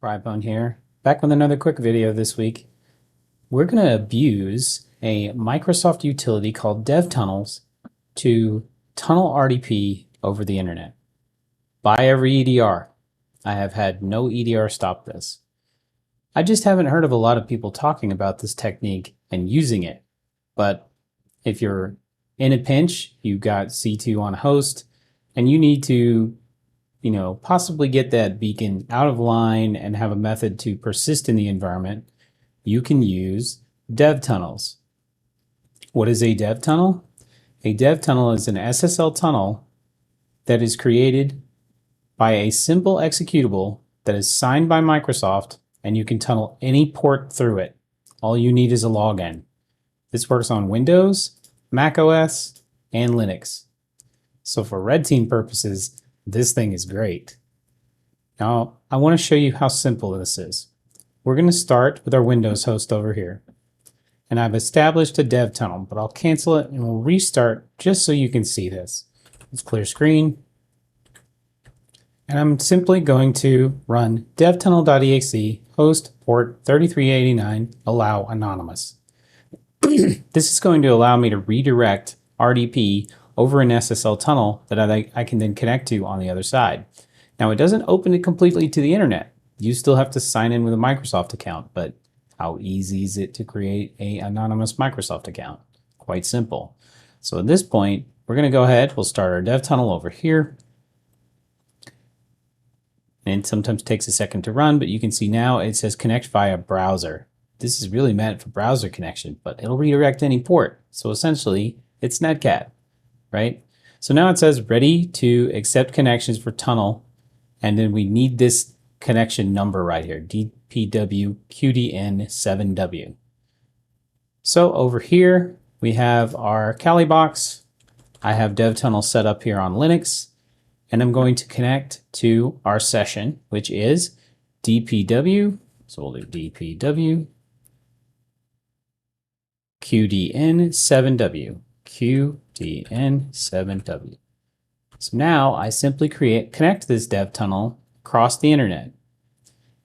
Brybone here, back with another quick video this week. We're going to abuse a Microsoft utility called DevTunnels to tunnel RDP over the internet. Buy every EDR. I have had no EDR stop this. I just haven't heard of a lot of people talking about this technique and using it. But if you're in a pinch, you've got C2 on host, and you need to possibly get that beacon out of line and have a method to persist in the environment, you can use dev tunnels. What is a dev tunnel? A dev tunnel is an SSL tunnel that is created by a simple executable that is signed by Microsoft, and you can tunnel any port through it. All you need is a login. This works on Windows, Mac OS, and Linux. So for red team purposes, this thing is great. Now, I want to show you how simple this is. We're going to start with our Windows host over here. And I've established a dev tunnel, but I'll cancel it and we'll restart just so you can see this. Let's clear screen. And I'm simply going to run devtunnel.exe host port 3389 allow anonymous. This is going to allow me to redirect RDP over an SSL tunnel that I can then connect to on the other side. Now, it doesn't open it completely to the internet. You still have to sign in with a Microsoft account, but how easy is it to create an anonymous Microsoft account? Quite simple. So at this point, we're going to go ahead, we'll start our dev tunnel over here. And it sometimes takes a second to run, but you can see now it says connect via browser. This is really meant for browser connection, but it'll redirect any port. So essentially, it's Netcat. Right? So now it says ready to accept connections for tunnel. And then we need this connection number right here, DPWQDN7W. So over here, we have our Kali box. I have DevTunnel set up here on Linux, and I'm going to connect to our session, which is DPW. So we'll do DPW QDN7W. QDN7W. So now I simply connect this dev tunnel across the internet.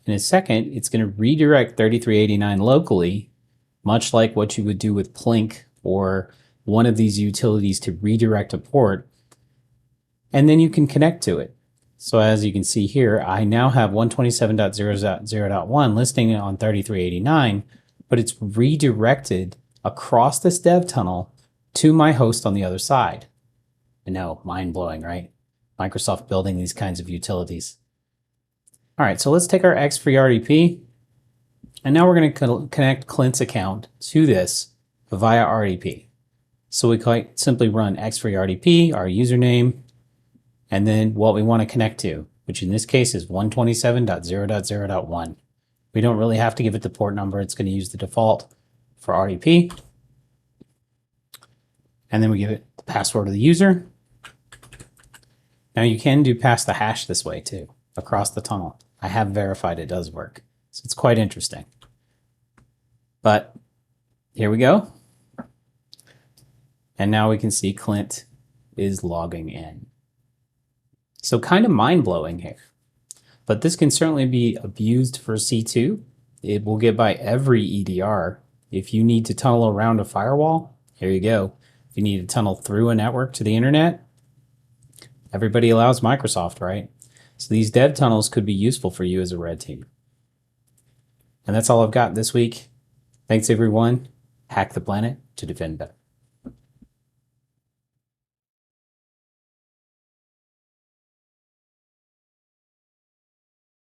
In a second, it's going to redirect 3389 locally, much like what you would do with Plink or one of these utilities to redirect a port, and then you can connect to it. So as you can see here, I now have 127.0.0.1 listing on 3389, but it's redirected across this dev tunnel to my host on the other side. I know, mind-blowing, right? Microsoft building these kinds of utilities. All right, so let's take our X-free RDP, and now we're going to connect Clint's account to this via RDP. So we quite simply run X-free RDP, our username, and then what we want to connect to, which in this case is 127.0.0.1. We don't really have to give it the port number. It's going to use the default for RDP. And then we give it the password of the user. Now you can do pass the hash this way too, across the tunnel. I have verified it does work. So it's quite interesting. But here we go. And now we can see Clint is logging in. So kind of mind-blowing here. But this can certainly be abused for C2. It will get by every EDR. If you need to tunnel around a firewall, here you go. If you need to tunnel through a network to the internet, everybody allows Microsoft, right? So these dev tunnels could be useful for you as a red team. And that's all I've got this week. Thanks, everyone. Hack the planet to defend better.